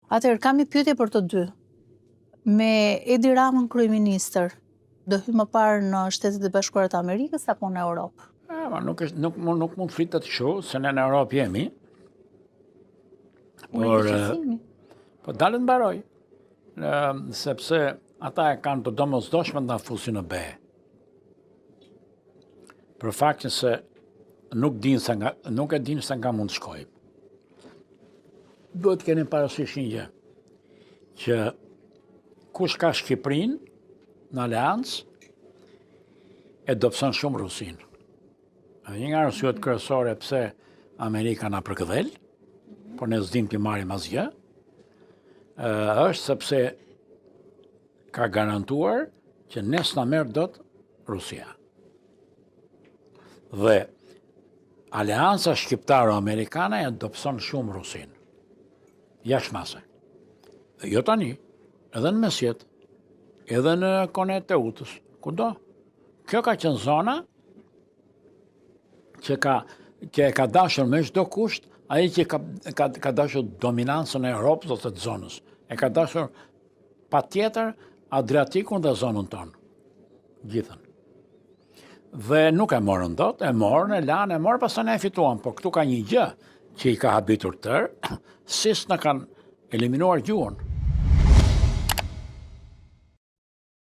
Atëherë, kam një pyetje për të dy. Me Edi Ramën kryeministër, do hy më parë në Shtetet e Bashkuara të Amerikës apo në Europë? Nuk mund fritet kështu, se ne në Europë jemi. Po dalet mbaroj, sepse ata e kanë të domosdoshme të na fusin në be. Për faktin se nuk e din se nga mund të shkojmë. Duhet keni parasysh një gjë, që kush ka Shqipërinë në aleancë, e dobëson shumë Rusinë. Një nga arsyet kryesore pse Amerika na përkëdhel, por ne s'dim të marrim asgjë, është sepse ka garantuar që ne s'na merr dot Rusia. Dhe aleanca shqiptaro-amerikane e dobëson shumë Rusinë. Jashtëmase. Jo tani, edhe në mesjet, edhe në kone të Utës, kudo. Kjo ka qenë zona që e ka dashur me çdo kusht, ai që ka dashur dominancën e Europës ose të zonës. E ka dashur patjetër Adriatikun dhe zonën tonë. Gjithën. Dhe nuk e morën dot, e morën, e lanë, pastaj ne e fituan, por këtu ka një gjë që i ka habitur tërë, sis në kanë eliminuar gjuhën.